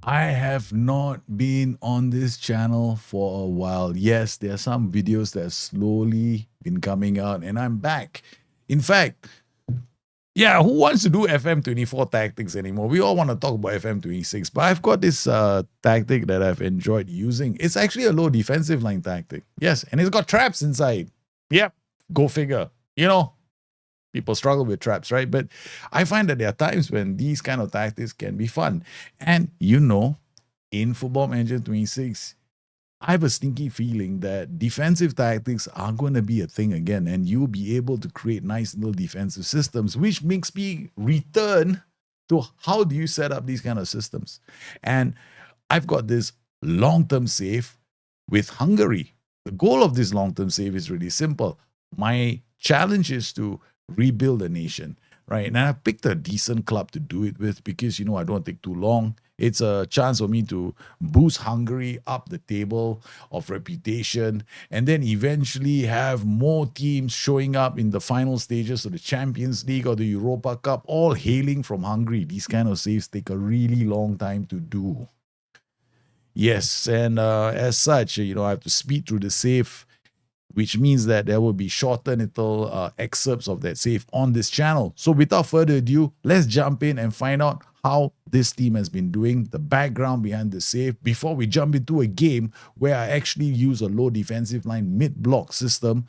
I have not been on this channel for a while. Yes, there are some videos that have slowly been coming out, and I'm back. In fact, yeah, who wants to do FM24 tactics anymore? We all want to talk about FM26, but I've got this tactic that I've enjoyed using. It's actually a low defensive line tactic. Yes, and it's got traps inside. Yep, go figure. You know, people struggle with traps, right? But I find that there are times when these kind of tactics can be fun. And in Football Manager 26, I have a sneaky feeling that defensive tactics are going to be a thing again, and you'll be able to create nice little defensive systems, which makes me return to how do you set up these kind of systems. And I've got this long-term save with Hungary. The goal of this long-term save is really simple. My challenge is to rebuild a nation, right? And I picked a decent club to do it with because I don't take too long. It's a chance for me to boost Hungary up the table of reputation and then eventually have more teams showing up in the final stages of the Champions League or the Europa Cup, all hailing from Hungary. These kind of saves take a really long time to do. Yes, and as such, I have to speed through the save, which means that there will be shorter little excerpts of that save on this channel. So without further ado, let's jump in and find out how this team has been doing, the background behind the save, before we jump into a game where I actually use a low defensive line mid-block system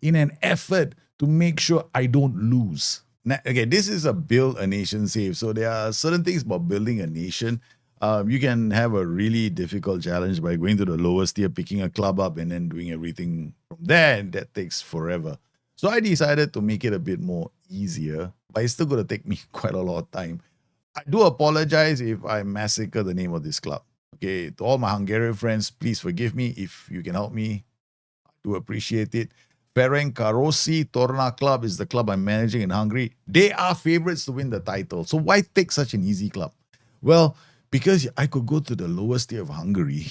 in an effort to make sure I don't lose. Now, again, this is a build a nation save. So there are certain things about building a nation. You can have a really difficult challenge by going to the lowest tier, picking a club up, and then doing everything from there, and that takes forever. So I decided to make it a bit more easier, but it's still going to take me quite a lot of time. I do apologize if I massacre the name of this club. Okay, to all my Hungarian friends, please forgive me. If you can help me, I do appreciate it. Ferencvárosi Torna Club is the club I'm managing in Hungary. They are favorites to win the title. So why take such an easy club? Well, because I could go to the lowest tier of Hungary,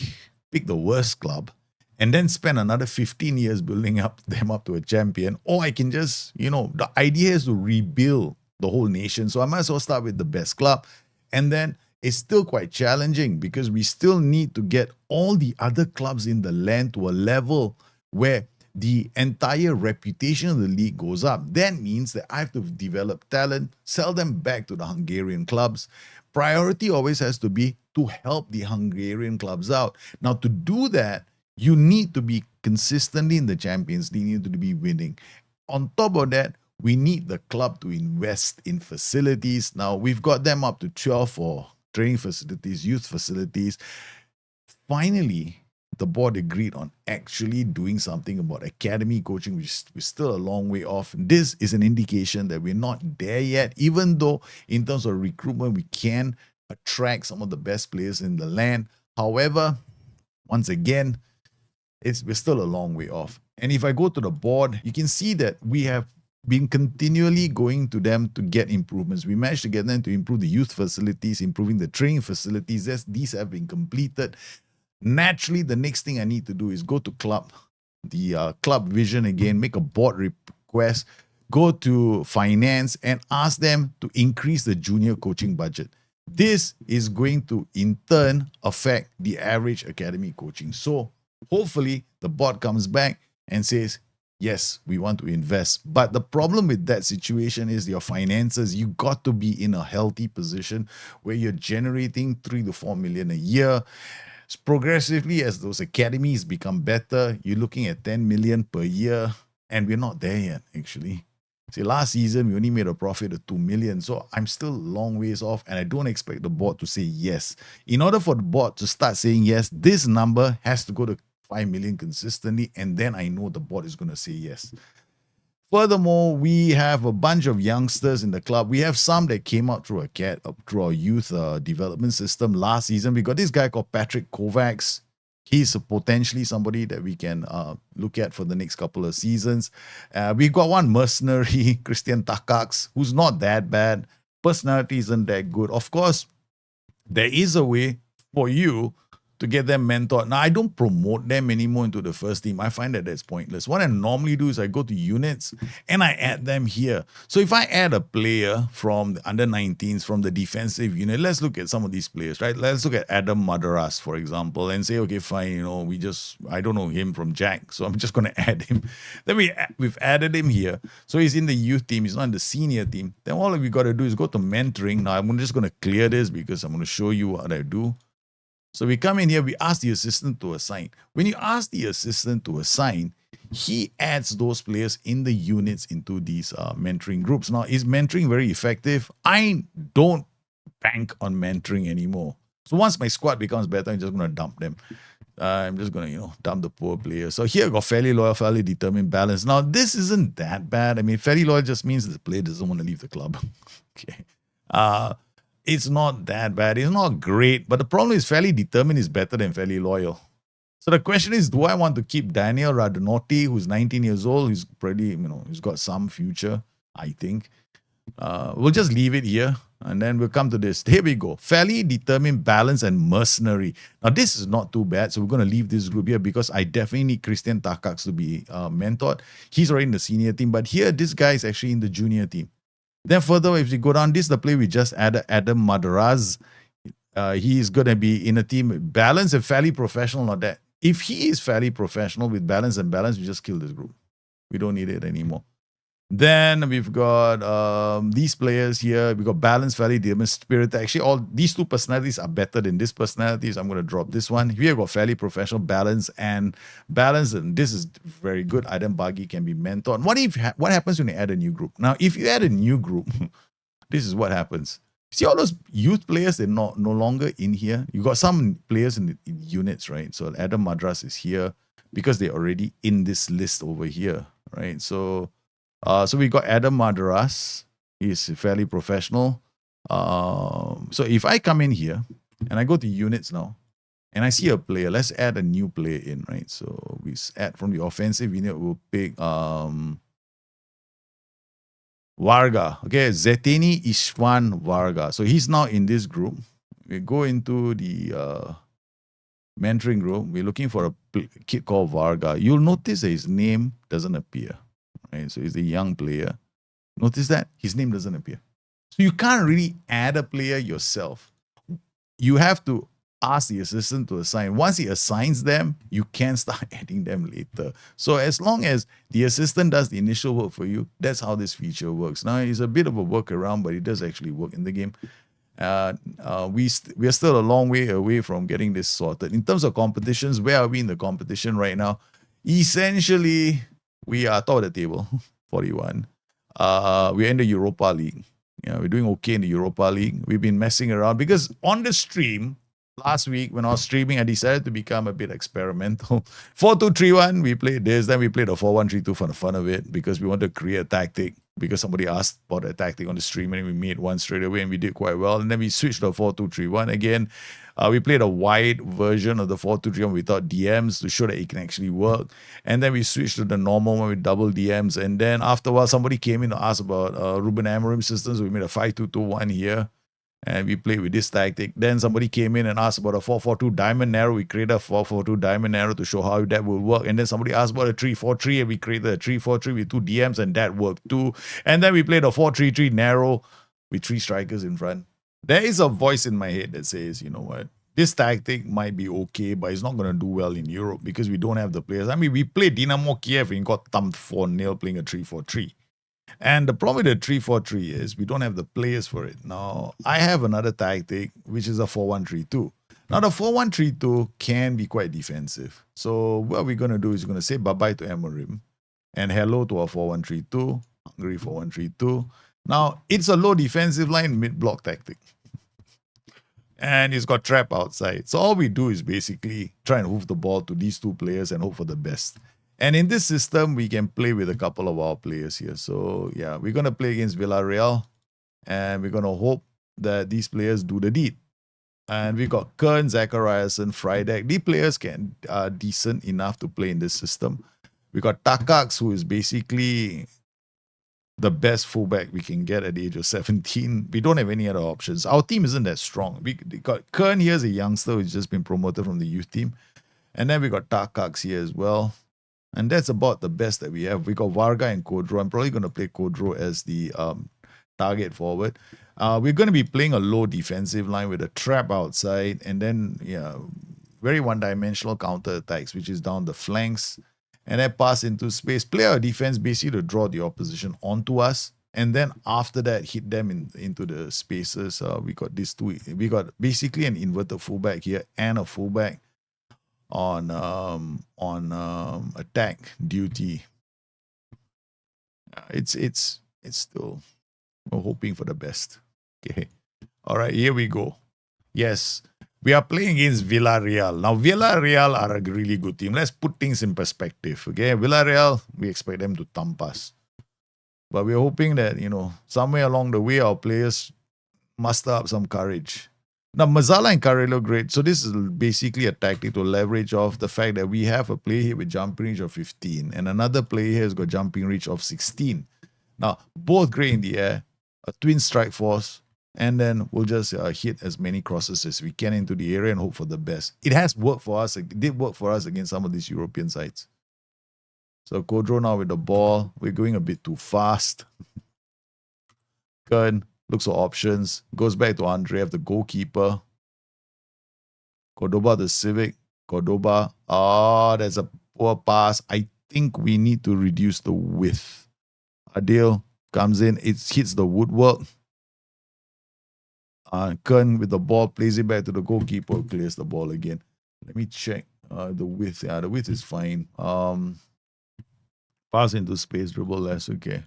pick the worst club, and then spend another 15 years building up them up to a champion. Or I can just, the idea is to rebuild the whole nation. So I might as well start with the best club. And then it's still quite challenging because we still need to get all the other clubs in the land to a level where the entire reputation of the league goes up. That means that I have to develop talent, sell them back to the Hungarian clubs. Priority always has to be to help the Hungarian clubs out. Now, to do that, you need to be consistently in the Champions League, you need to be winning. On top of that, we need the club to invest in facilities. Now, we've got them up to 12 for training facilities, youth facilities. Finally, the board agreed on actually doing something about academy coaching, which is still a long way off. This is an indication that we're not there yet, even though in terms of recruitment, we can attract some of the best players in the land. However, once again, we're still a long way off. And if I go to the board, you can see that we have been continually going to them to get improvements. We managed to get them to improve the youth facilities, improving the training facilities. These have been completed. Naturally, the next thing I need to do is go to the club vision again, make a board request, go to finance and ask them to increase the junior coaching budget. This is going to, in turn, affect the average academy coaching. So hopefully the board comes back and says, yes, we want to invest. But the problem with that situation is your finances. You got to be in a healthy position where you're generating 3 to 4 million a year. Progressively, as those academies become better, you're looking at 10 million per year, and we're not there yet, actually. See, last season, we only made a profit of 2 million, so I'm still a long ways off, and I don't expect the board to say yes. In order for the board to start saying yes, this number has to go to 5 million consistently, and then I know the board is going to say yes. Furthermore, we have a bunch of youngsters in the club. We have some that came out through our youth development system last season. We got this guy called Patrick Kovacs. He's potentially somebody that we can look at for the next couple of seasons. We've got one mercenary, Christian Takacs, who's not that bad. Personality isn't that good. Of course, there is a way for you to get them mentored. Now, I don't promote them anymore into the first team. I find that that's pointless. What I normally do is I go to units and I add them here. So if I add a player from the under 19s from the defensive unit, let's look at some of these players, right? Let's look at Adam Madaras, for example, and say, okay, fine, I don't know him from Jack, so I'm just going to add him. Then we've added him here. So he's in the youth team. He's not in the senior team. Then all we got to do is go to mentoring. Now, I'm just going to clear this because I'm going to show you what I do. So we come in here, we ask the assistant to assign. When you ask the assistant to assign, he adds those players in the units into these mentoring groups. Now, is mentoring very effective? I don't bank on mentoring anymore. So once my squad becomes better, I'm just going to dump them. I'm just going to, dump the poor players. So here I got fairly loyal, fairly determined, balanced. Now, this isn't that bad. I mean, fairly loyal just means the player doesn't want to leave the club. Okay. It's not that bad. It's not great. But the problem is fairly determined is better than fairly loyal. So the question is, do I want to keep Daniel Radnotti, who's 19 years old? He's pretty, he's got some future, I think. We'll just leave it here. And then we'll come to this. Here we go. Fairly determined, balanced, and mercenary. Now, this is not too bad. So we're going to leave this group here because I definitely need Christian Takacs to be mentored. He's already in the senior team. But here, this guy is actually in the junior team. Then further, if you go down, this is the play we just added, Adam Madaraz. He's going to be in a team balanced and fairly professional. Not that. If he is fairly professional with balance and balance, we just kill this group. We don't need it anymore. Then we've got these players here. We've got balance, fairly determined, spirit. Actually, all these two personalities are better than this personality. So I'm going to drop this one. Here we've got fairly professional, balance, and balance. And this is very good. Adam Bagi can be mentored. What happens when you add a new group? Now, if you add a new group, this is what happens. See all those youth players, they're no longer in here. You got some players in units, right? So Adam Madras is here because they're already in this list over here, right? So we got Adam Madras. He's fairly professional. So if I come in here and I go to units now and I see a player, let's add a new player in, right? So we add from the offensive unit, we'll pick Varga. Okay, Zeteni Ishwan Varga. So he's now in this group. We go into the mentoring group. We're looking for a kid called Varga. You'll notice that his name doesn't appear. Right? So he's a young player. Notice that his name doesn't appear. So you can't really add a player yourself. You have to ask the assistant to assign. Once he assigns them, you can start adding them later. So as long as the assistant does the initial work for you, that's how this feature works. Now, it's a bit of a workaround, but it does actually work in the game. We are still a long way away from getting this sorted. In terms of competitions, where are we in the competition right now? Essentially, we are top of the table, 41. We're in the Europa League. Yeah, we're doing okay in the Europa League. We've been messing around because on the stream, last week when I was streaming, I decided to become a bit experimental. 4-2-3-1, we played this. Then we played a 4-1-3-2 for the fun of it because we wanted to create a tactic because somebody asked about a tactic on the stream and we made one straight away and we did quite well. And then we switched to 4-2-3-1 again. We played a wide version of the 4-2-3-1 without DMs to show that it can actually work. And then we switched to the normal one with double DMs. And then after a while, somebody came in to ask about Ruben Amorim systems. We made a 5-2-2-1 here. And we played with this tactic. Then somebody came in and asked about a 4-4-2 diamond narrow. We created a 4-4-2 diamond narrow to show how that would work. And then somebody asked about a 3-4-3 and we created a 3-4-3 with 2 DMs and that worked too. And then we played a 4-3-3 narrow with 3 strikers in front. There is a voice in my head that says, you know what, this tactic might be okay, but it's not going to do well in Europe because we don't have the players. I mean, we played Dynamo Kiev and got thumped 4-0 playing a 3-4-3. And the problem with the 3-4-3 is we don't have the players for it. Now, I have another tactic, which is a 4-1-3-2. Now, the 4-1-3-2 can be quite defensive. So what we're going to do is we're going to say bye-bye to Amorim and hello to our 4-1-3-2, Hungary 4-1-3-2. Now, it's a low defensive line mid-block tactic. And it's got trap outside. So all we do is basically try and hoof the ball to these 2 players and hope for the best. And in this system, we can play with a couple of our players here. So, yeah, we're going to play against Villarreal. And we're going to hope that these players do the deed. And we got Kern, Zachariasen, Frydek. These players are decent enough to play in this system. We got Takacs, who is basically the best fullback we can get at the age of 17. We don't have any other options. Our team isn't that strong. We got Kern here as a youngster who's just been promoted from the youth team. And then we got Takaks here as well. And that's about the best that we have. We got Varga and Kodro. I'm probably going to play Kodro as the target forward. We're going to be playing a low defensive line with a trap outside. And then, very one-dimensional counter-attacks, which is down the flanks. And then pass into space. Play our defense basically to draw the opposition onto us. And then after that, hit them into the spaces. We got these two. We got basically an inverted fullback here and a fullback on attack duty. It's still, we're hoping for the best. Okay. All right, here we go. Yes, we are playing against Villarreal. Now, Villarreal are a really good team. Let's put things in perspective. Okay, Villarreal, we expect them to thump us. But we're hoping that, somewhere along the way, our players muster up some courage. Now, Mazzala and Carrillo look great. So this is basically a tactic to leverage off the fact that we have a player here with jumping reach of 15 and another player here has got jumping reach of 16. Now, both great in the air, a twin strike force, and then we'll just hit as many crosses as we can into the area and hope for the best. It has worked for us. It did work for us against some of these European sides. So Kodro now with the ball. We're going a bit too fast. Kern looks for options. Goes back to Andreev, the goalkeeper. Cordoba, the Civic. Cordoba. There's a poor pass. I think we need to reduce the width. Adil comes in. It hits the woodwork. Kern with the ball. Plays it back to the goalkeeper. Clears the ball again. Let me check the width. Yeah, the width is fine. Pass into space, dribble less. Okay.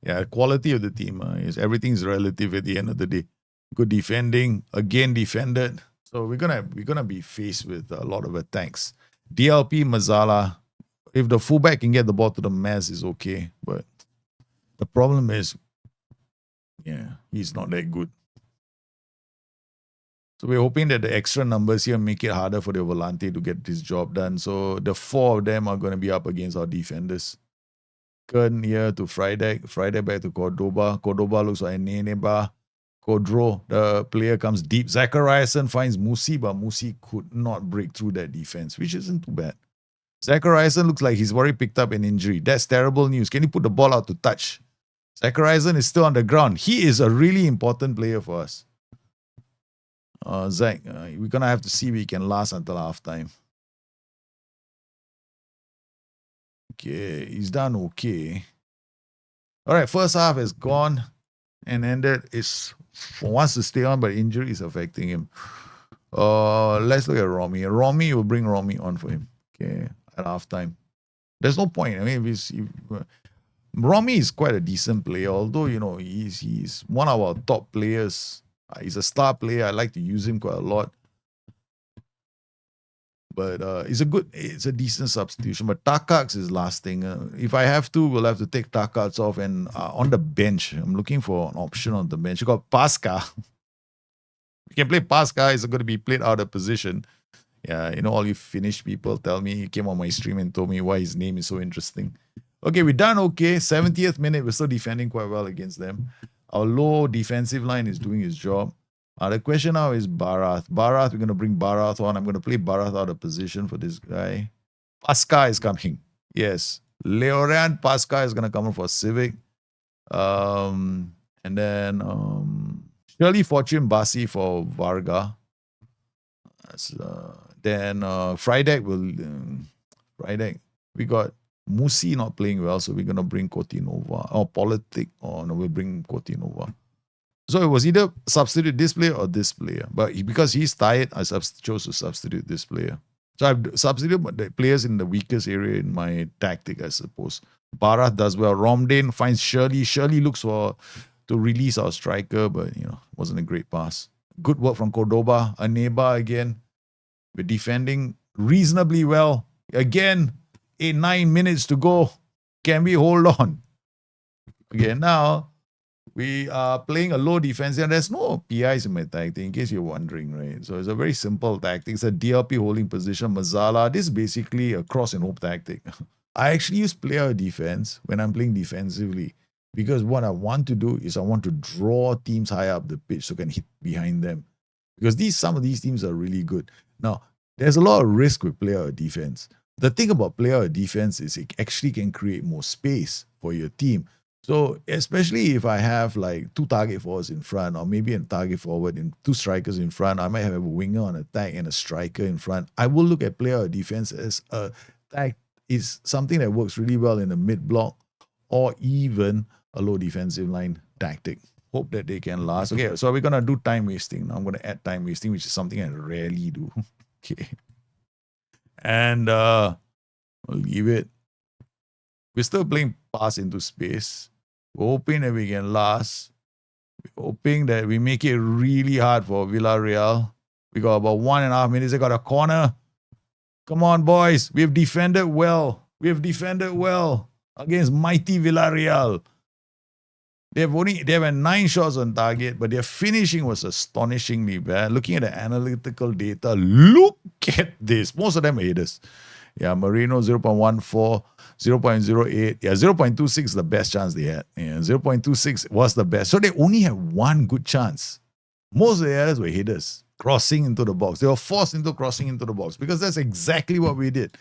Yeah, quality of the team is everything's relative at the end of the day. Good defending, again defended. So we're gonna be faced with a lot of attacks. DLP Mazzala, if the fullback can get the ball to the mass, is okay. But the problem is, he's not that good. So we're hoping that the extra numbers here make it harder for the Volante to get this job done. So the four of them are going to be up against our defenders. Kern here to Friday. Friday back to Cordoba. Cordoba looks like Neneba. Kodro, the player comes deep. Zachariason finds Musi, but Musi could not break through that defense, which isn't too bad. Zachariason looks like he's already picked up an injury. That's terrible news. Can you put the ball out to touch? Zachariason is still on the ground. He is a really important player for us. Zach, we're going to have to see if he can last until halftime. Okay, he's done okay. All right, first half is gone and ended. Wants to stay on, but injury is affecting him. Let's look at Romy. Romy will bring Romy on for him. Okay, at halftime. There's no point. I mean, if Romy is quite a decent player, although he's one of our top players. He's a star player. I like to use him quite a lot. But it's a decent substitution. But Takaks is lasting. If I have to, we'll have to take Takaks off. And on the bench, I'm looking for an option on the bench. You got Pasca. You can play Pasca. It's going to be played out of position. Yeah, all you Finnish people tell me. He came on my stream and told me why his name is so interesting. Okay, we're done okay. 70th minute, we're still defending quite well against them. Our low defensive line is doing its job. The question now is Barath. Barath, we're going to bring Barath on. I'm going to play Barath out of position for this guy. Pasca is coming. Yes. Leoran Pasca is going to come in for Civic. And then Shirley Fortune Basi for Varga. Then Friday we got Musi not playing well, so we're going to bring Kotinova. We'll bring Kotinova. So it was either substitute this player or this player. But because he's tired, I chose to substitute this player. So I've substituted the players in the weakest area in my tactic, I suppose. Barath does well. Romdane finds Shirley. Shirley looks to release our striker, but wasn't a great pass. Good work from Cordoba. Aneba again. We're defending reasonably well. Again, 9 minutes to go. Can we hold on? Okay, now we are playing a low defense and there's no PIs in my tactic, in case you're wondering, right? So it's a very simple tactic. It's a DLP holding position. Mazzala, this is basically a cross and hope tactic. I actually use player defense when I'm playing defensively. Because what I want to do is I want to draw teams high up the pitch so I can hit behind them. Because some of these teams are really good. Now, there's a lot of risk with player defense. The thing about player defense is it actually can create more space for your team. So especially if I have like two target forwards in front, or maybe a target forward and two strikers in front, I might have a winger on attack and a striker in front. I will look at player defense as a tag is something that works really well in the mid block or even a low defensive line tactic. Hope that they can last. Okay, so we're gonna do time wasting. Now I'm gonna add time wasting, which is something I rarely do. Okay. And I'll leave it. We're still playing pass into space. We're hoping that we can last. We're hoping that we make it really hard for Villarreal. We got about 1.5 minutes. They got a corner. Come on, boys. We have defended well. We have defended well against mighty Villarreal. They have 9 shots on target, but their finishing was astonishingly bad. Looking at the analytical data, look at this. Most of them are headers. Yeah, Marino 0.14, 0.08. Yeah, 0.26 is the best chance they had. Yeah, 0.26 was the best. So they only had one good chance. Most of the others were headers, crossing into the box. They were forced into crossing into the box because that's exactly what we did.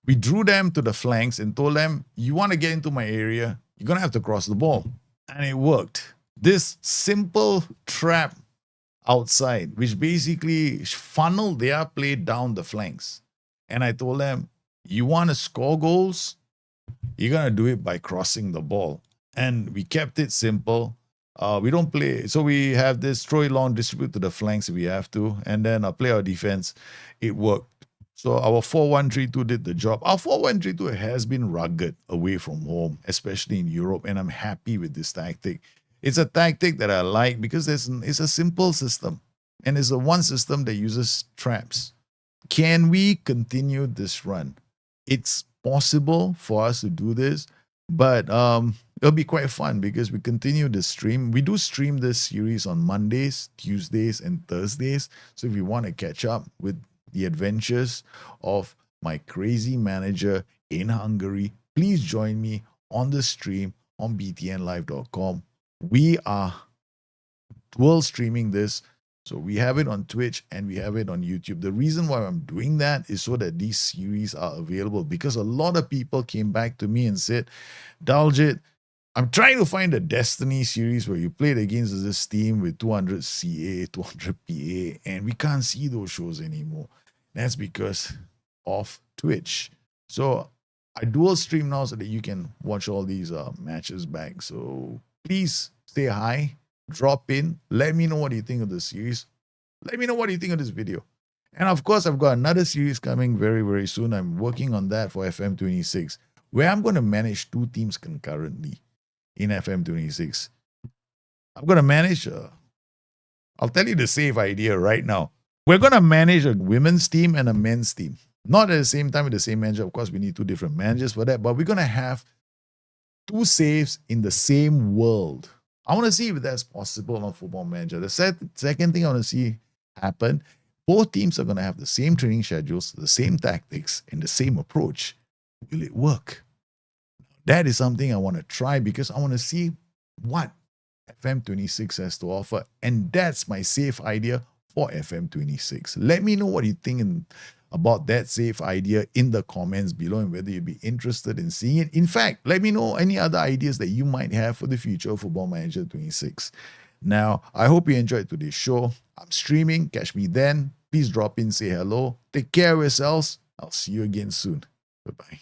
We drew them to the flanks and told them, you want to get into my area, you're going to have to cross the ball. And it worked. This simple trap outside, which basically funneled their play down the flanks. And I told them, you want to score goals? You're going to do it by crossing the ball. And we kept it simple. We don't play. So we have this throw it long, distribute to the flanks if we have to. And then play our defense. It worked. So our 4-1-3-2 did the job. Our 4-1-3-2 has been rugged away from home, especially in Europe. And I'm happy with this tactic. It's a tactic that I like because it's a simple system. And it's a one system that uses traps. Can we continue this run? It's possible for us to do this, but it'll be quite fun because we continue the stream. We do stream this series on Mondays, Tuesdays, and Thursdays. So if you want to catch up with the adventures of my crazy manager in Hungary, please join me on the stream on btnlive.com. We are dual streaming this. So we have it on Twitch and we have it on YouTube. The reason why I'm doing that is so that these series are available because a lot of people came back to me and said, Daljit, I'm trying to find a Destiny series where you played against this team with 200 CA, 200 PA, and we can't see those shows anymore. That's because of Twitch. So I dual stream now so that you can watch all these matches back. So please stay high. Drop in. Let me know what you think of the series. Let me know what you think of this video. And of course, I've got another series coming very, very soon. I'm working on that for FM26, where I'm going to manage 2 teams concurrently in FM26. I'm going to manage, I'll tell you the safe idea right now. We're going to manage a women's team and a men's team. Not at the same time with the same manager. Of course, we need 2 different managers for that. But we're going to have 2 saves in the same world. I want to see if that's possible on Football Manager. The second thing I want to see happen, both teams are going to have the same training schedules, the same tactics, and the same approach. Will it work? That is something I want to try because I want to see what FM26 has to offer. And that's my safe idea for FM26. Let me know what you think about that safe idea in the comments below and whether you'd be interested in seeing it. In fact, let me know any other ideas that you might have for the future of Football Manager 26. Now, I hope you enjoyed today's show. I'm streaming. Catch me then. Please drop in, say hello. Take care of yourselves. I'll see you again soon. Bye-bye.